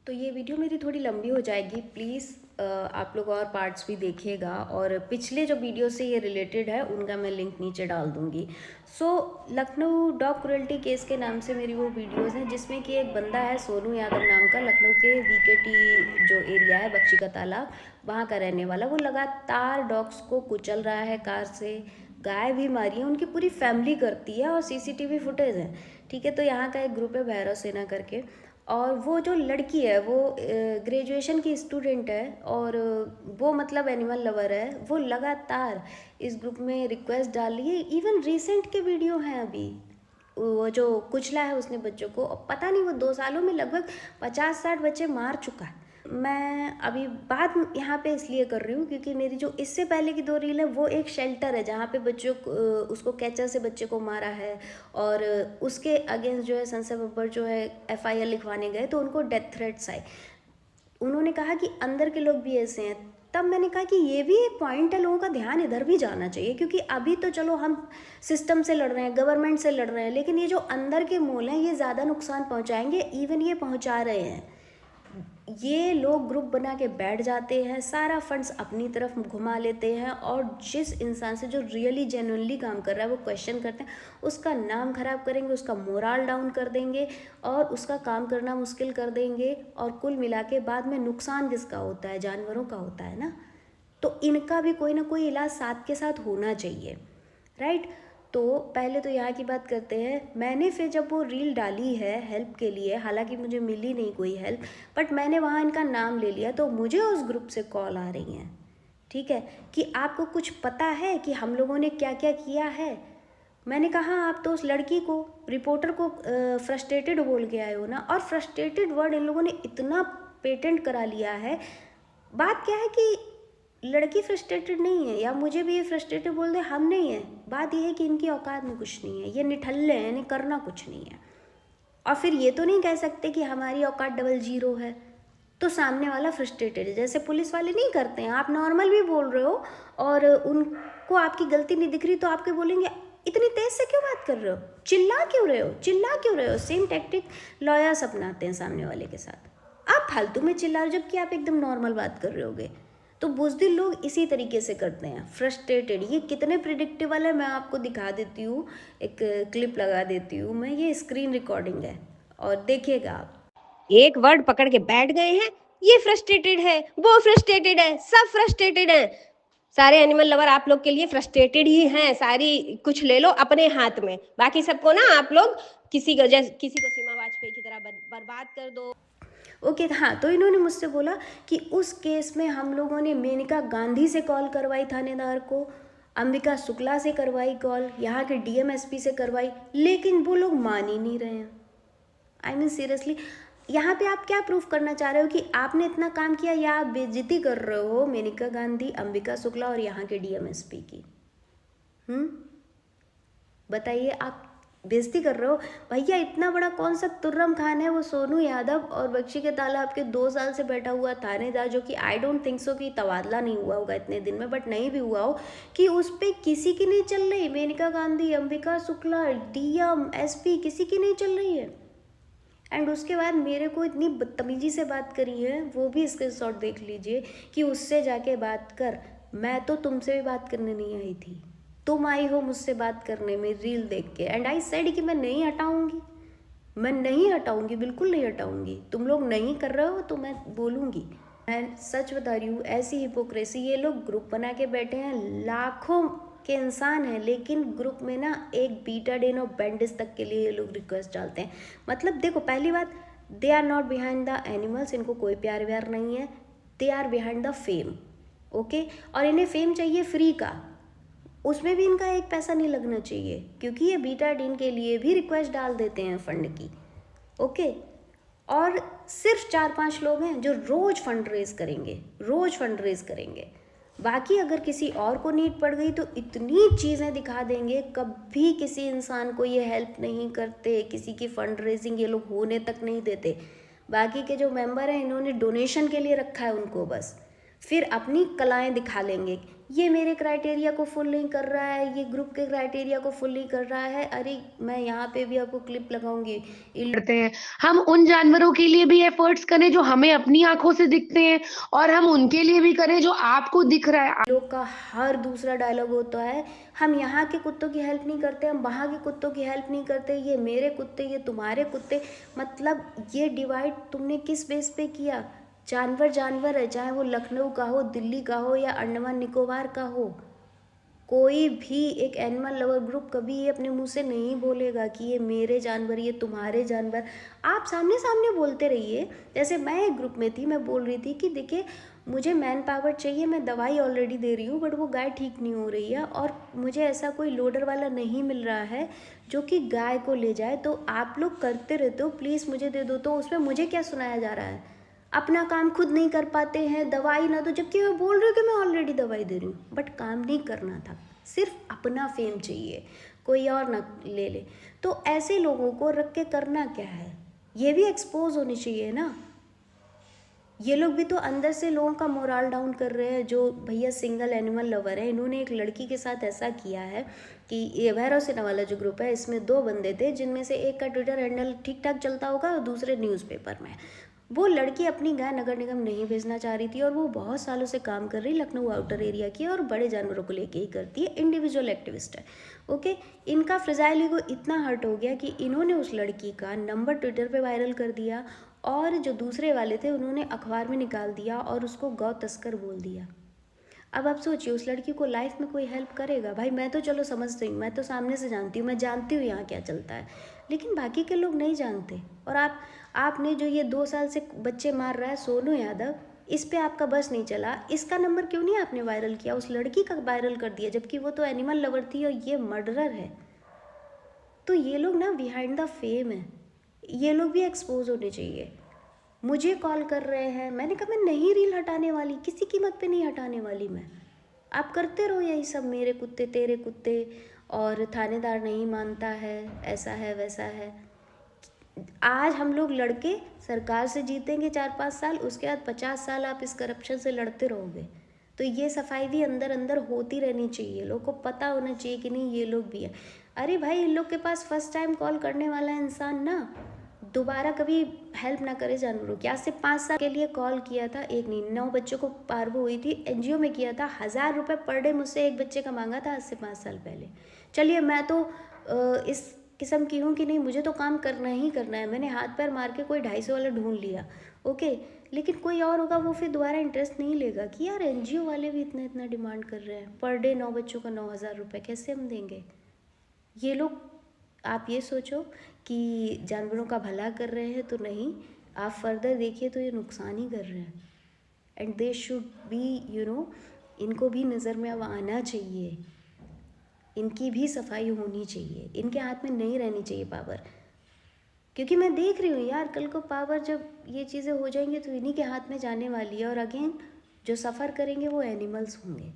तो ये वीडियो मेरी थोड़ी लंबी हो जाएगी, प्लीज़ आप लोग और पार्ट्स भी देखिएगा, और पिछले जो वीडियो से ये रिलेटेड है उनका मैं लिंक नीचे डाल दूँगी। सो लखनऊ डॉग क्रुएल्टी केस के नाम से मेरी वो वीडियोज़ हैं जिसमें कि एक बंदा है सोनू यादव नाम का, लखनऊ के वीकेटी जो एरिया है बख्शी का तालाब, वहाँ का रहने वाला। वो लगातार डॉग्स को कुचल रहा है कार से, गाय भी मारी है, उनकी पूरी फैमिली करती है और सीसीटीवी फुटेज है। ठीक है, तो यहाँ का एक ग्रुप है भैरव सेना करके, और वो जो लड़की है वो ग्रेजुएशन की स्टूडेंट है, और वो मतलब एनिमल लवर है। वो लगातार इस ग्रुप में रिक्वेस्ट डाल रही है, इवन रिसेंट के वीडियो हैं अभी। वो जो कुचला है उसने बच्चों को, पता नहीं वो 2 सालों में लगभग 50-60 बच्चे मार चुका है। मैं अभी बात यहाँ पे इसलिए कर रही हूँ क्योंकि मेरी जो इससे पहले की 2 रील है वो एक शेल्टर है जहाँ पे बच्चों को उसको कैचर से बच्चे को मारा है, और उसके अगेंस्ट जो है संसद बब्बर जो है FIR लिखवाने गए तो उनको डेथ थ्रेट्स आए। उन्होंने कहा कि अंदर के लोग भी ऐसे हैं। तब मैंने कहा कि ये भी एक पॉइंट है, लोगों का ध्यान इधर भी जाना चाहिए, क्योंकि अभी तो चलो हम सिस्टम से लड़ रहे हैं, गवर्नमेंट से लड़ रहे हैं, लेकिन ये जो अंदर के मोल हैं ये ज़्यादा नुकसान पहुंचाएंगे। इवन ये पहुंचा रहे हैं। ये लोग ग्रुप बना के बैठ जाते हैं, सारा फंड्स अपनी तरफ घुमा लेते हैं, और जिस इंसान से जो रियली जेन्युइनली काम कर रहा है वो क्वेश्चन करते हैं, उसका नाम खराब करेंगे, उसका मोरल डाउन कर देंगे और उसका काम करना मुश्किल कर देंगे, और कुल मिला के बाद में नुकसान किसका होता है? जानवरों का होता है ना। तो इनका भी कोई ना कोई इलाज साथ के साथ होना चाहिए, राइट। तो पहले तो यहाँ की बात करते हैं। मैंने फिर जब वो रील डाली है हेल्प के लिए, हालांकि मुझे मिली नहीं कोई हेल्प, बट मैंने वहाँ इनका नाम ले लिया, तो मुझे उस ग्रुप से कॉल आ रही हैं, ठीक है, कि आपको कुछ पता है कि हम लोगों ने क्या क्या किया है। मैंने कहा आप तो उस लड़की को, रिपोर्टर को फ्रस्ट्रेटेड बोल के आए हो ना, और फ्रस्ट्रेटेड वर्ड इन लोगों ने इतना पेटेंट करा लिया है। बात क्या है कि लड़की फ्रस्ट्रेटेड नहीं है, या मुझे भी ये फ्रस्ट्रेटेड बोल दे, हम नहीं है। बात यह है कि इनकी औकात में कुछ नहीं है, ये निठल्ले हैं, इन्हें करना कुछ नहीं है। और फिर ये तो नहीं कह सकते कि हमारी औकात 00 है तो सामने वाला फ्रस्ट्रेटेड है। जैसे पुलिस वाले नहीं करते हैं, आप नॉर्मल भी बोल रहे हो और उनको आपकी गलती नहीं दिख रही तो आपके बोलेंगे इतनी तेज से क्यों बात कर रहे हो, चिल्ला क्यों रहे हो, चिल्ला क्यों रहे हो। सेम टैक्टिक लॉयर्स अपनाते हैं सामने वाले के साथ। आप फालतू में चिल्ला रहे हो जबकि आप एकदम नॉर्मल बात कर रहे होगे। तो बुज़दिल लोग इसी तरीके से करते हैं, फ्रस्ट्रेटेड। ये कितने प्रिडिक्टेबल है मैं आपको दिखा देती हूँ, एक क्लिप लगा देती हूँ मैं, ये स्क्रीन रिकॉर्डिंग है और देखिएगा आप। एक वर्ड पकड़ के बैठ गए हैं, ये फ्रस्ट्रेटेड है, वो फ्रस्ट्रेटेड है, सब फ्रस्ट्रेटेड है। सारे एनिमल लवर आप लोग के लिए फ्रस्ट्रेटेड ही हैं। सारी कुछ ले लो अपने हाथ में, बाकी सबको ना आप लोग किसी को सीमा वाजपेयी की तरह बर्बाद कर दो। ओके, हाँ। तो इन्होंने मुझसे बोला कि उस केस में हम लोगों ने मेनका गांधी से कॉल करवाई, थानेदार को अंबिका शुक्ला से करवाई कॉल, यहाँ के DM SP से करवाई, लेकिन वो लोग मान ही नहीं रहे हैं। आई मीन सीरियसली, यहाँ पे आप क्या प्रूफ करना चाह रहे हो कि आपने इतना काम किया, या आप बेइज्जती कर रहे हो मेनका गांधी, अंबिका शुक्ला और यहाँ के DM SP की? बताइए, आप बेइज्जती कर रहे हो। भैया इतना बड़ा कौन सा तुर्रम खान है, वो सोनू यादव और बख्शी के तालाब के 2 साल से बैठा हुआ थानेदार, जो कि आई डोंट थिंक सो कि तबादला नहीं हुआ होगा इतने दिन में, बट नहीं भी हुआ हो, कि उस पर किसी की नहीं चल रही। मेनका गांधी, अंबिका शुक्ला, DM SP किसी की नहीं चल रही है। एंड उसके बाद मेरे को इतनी बदतमीजी से बात करी है, वो भी स्क्रीनशॉट देख लीजिए, कि उससे जाके बात कर, मैं तो तुमसे भी बात करने नहीं आई थी, तुम आई हो मुझसे बात करने में रील देख के। एंड आई सेड कि मैं नहीं हटाऊंगी, मैं नहीं हटाऊंगी, बिल्कुल नहीं हटाऊंगी। तुम लोग नहीं कर रहे हो तो मैं बोलूँगी। मैं सच बता रही हूँ, ऐसी हिपोक्रेसी। ये लोग ग्रुप बना के बैठे हैं, लाखों के इंसान हैं, लेकिन ग्रुप में ना एक बीटाडिन और बैंडिस तक के लिए ये लोग रिक्वेस्ट डालते हैं। मतलब देखो, पहली बात, they are not behind the animals, इनको कोई प्यार व्यार नहीं है, they are behind the fame. Okay, और इन्हें फेम चाहिए फ्री का, उसमें भी इनका एक पैसा नहीं लगना चाहिए, क्योंकि ये बीटाडिन के लिए भी रिक्वेस्ट डाल देते हैं फंड की। ओके, और सिर्फ 4-5 लोग हैं जो रोज़ फंड रेज करेंगे, रोज़ फंड रेज करेंगे। बाकी अगर किसी और को नीड पड़ गई तो इतनी चीज़ें दिखा देंगे, कभी किसी इंसान को ये हेल्प नहीं करते, किसी की फंड रेजिंग ये लोग होने तक नहीं देते। बाकी के जो मेंबर हैं, इन्होंने डोनेशन के लिए रखा है उनको बस, फिर अपनी कलाएं दिखा लेंगे। ये मेरे क्राइटेरिया को फुल नहीं कर रहा है, ये ग्रुप के क्राइटेरिया को फुल नहीं कर रहा है। अरे मैं यहाँ पे भी आपको क्लिप लगाऊंगी। करते हैं, हम उन जानवरों के लिए भी एफर्ट्स करें जो हमें अपनी आंखों से दिखते हैं, और हम उनके लिए भी करें जो आपको दिख रहा है। लोग का हर दूसरा डायलॉग होता है, हम यहाँ के कुत्तों की हेल्प नहीं करते, हम वहाँ के कुत्तों की हेल्प नहीं करते, ये मेरे कुत्ते, ये तुम्हारे कुत्ते। मतलब ये डिवाइड तुमने किस बेस पे किया? जानवर जानवर है, चाहे वो लखनऊ का हो, दिल्ली का हो या अंडमान निकोबार का हो। कोई भी एक एनिमल लवर ग्रुप कभी ये अपने मुंह से नहीं बोलेगा कि ये मेरे जानवर, ये तुम्हारे जानवर। आप सामने सामने बोलते रहिए। जैसे मैं एक ग्रुप में थी, मैं बोल रही थी कि देखिए मुझे मैन पावर चाहिए, मैं दवाई ऑलरेडी दे रही हूँ बट वो गाय ठीक नहीं हो रही है और मुझे ऐसा कोई लोडर वाला नहीं मिल रहा है जो कि गाय को ले जाए। तो आप लोग करते रहते हो, प्लीज़ मुझे दे दो। तो उसमें मुझे क्या सुनाया जा रहा है? अपना काम खुद नहीं कर पाते हैं, दवाई ना दो, जबकि मैं बोल रही हूँ कि मैं ऑलरेडी दवाई दे रही हूँ, बट काम नहीं करना था। सिर्फ अपना फेम चाहिए, कोई और ना ले ले। तो ऐसे लोगों को रख के करना क्या है? ये भी एक्सपोज होने चाहिए ना। ये लोग भी तो अंदर से लोगों का मोरल डाउन कर रहे हैं। जो भैया सिंगल एनिमल लवर है, इन्होंने एक लड़की के साथ ऐसा किया है कि ये भैरव सेना वाला जो ग्रुप है, इसमें 2 बंदे थे जिनमें से एक का ट्विटर हैंडल ठीक ठाक चलता होगा और दूसरे न्यूज़पेपर में। वो लड़की अपनी गाय नगर निगम नहीं भेजना चाह रही थी और वो बहुत सालों से काम कर रही लखनऊ आउटर एरिया की और बड़े जानवरों को लेके ही करती है, इंडिविजुअल एक्टिविस्ट है। ओके, इनका फ्रेजाइल ईगो इतना हर्ट हो गया कि इन्होंने उस लड़की का नंबर ट्विटर पे वायरल कर दिया और जो दूसरे वाले थे उन्होंने अखबार में निकाल दिया और उसको गौ तस्कर बोल दिया। अब आप सोचिए उस लड़की को लाइफ में कोई हेल्प करेगा? भाई मैं तो चलो समझती हूँ, मैं तो सामने से जानती हूँ, मैं जानती हूँ यहाँ क्या चलता है, लेकिन बाकी के लोग नहीं जानते। और आपने जो ये 2 साल से बच्चे मार रहा है सोनू यादव, इस पे आपका बस नहीं चला। इसका नंबर क्यों नहीं आपने वायरल किया? उस लड़की का वायरल कर दिया, जबकि वो तो एनिमल लवर थी और ये मर्डरर है। तो ये लोग ना बिहाइंड द फेम है, ये लोग भी एक्सपोज होने चाहिए। मुझे कॉल कर रहे हैं, मैंने कहा मैं नहीं रील हटाने वाली, किसी कीमत पे नहीं हटाने वाली मैं। आप करते रहो यही सब, मेरे कुत्ते तेरे कुत्ते, और थानेदार नहीं मानता है, ऐसा है वैसा है। आज हम लोग लड़के सरकार से जीतेंगे 4-5 साल, उसके बाद 50 साल आप इस करप्शन से लड़ते रहोगे। तो ये सफाई भी अंदर अंदर होती रहनी चाहिए, लोगों को पता होना चाहिए कि नहीं ये लोग भी हैं। अरे भाई, इन लोग के पास फर्स्ट टाइम कॉल करने वाला इंसान ना दोबारा कभी हेल्प ना करे जानवरों की। आज से 5 साल के लिए कॉल किया था, एक नहीं 9 बच्चों को पार्वो हुई थी, एनजीओ में किया था, 1000 रुपये पर डे मुझसे एक बच्चे का मांगा था आज से 5 साल पहले। चलिए मैं तो इस किस्म की हूँ कि नहीं, मुझे तो काम करना ही करना है, मैंने हाथ पैर मार के कोई 250 वाला ढूंढ लिया। ओके, लेकिन कोई और होगा वो फिर दोबारा इंटरेस्ट नहीं लेगा कि यार एनजीओ वाले भी इतना इतना डिमांड कर रहे हैं, पर डे 9 बच्चों का 9000 रुपये कैसे हम देंगे? ये लोग, आप ये सोचो कि जानवरों का भला कर रहे हैं तो नहीं, आप फर्दर देखिए तो ये नुकसान ही कर रहे हैं। एंड दे शुड बी इनको भी नज़र में अब आना चाहिए, इनकी भी सफाई होनी चाहिए, इनके हाथ में नहीं रहनी चाहिए पावर। क्योंकि मैं देख रही हूँ यार, कल को पावर जब ये चीज़ें हो जाएंगी तो इन्हीं के हाथ में जाने वाली है, और अगेन जो सफ़र करेंगे वो एनिमल्स होंगे।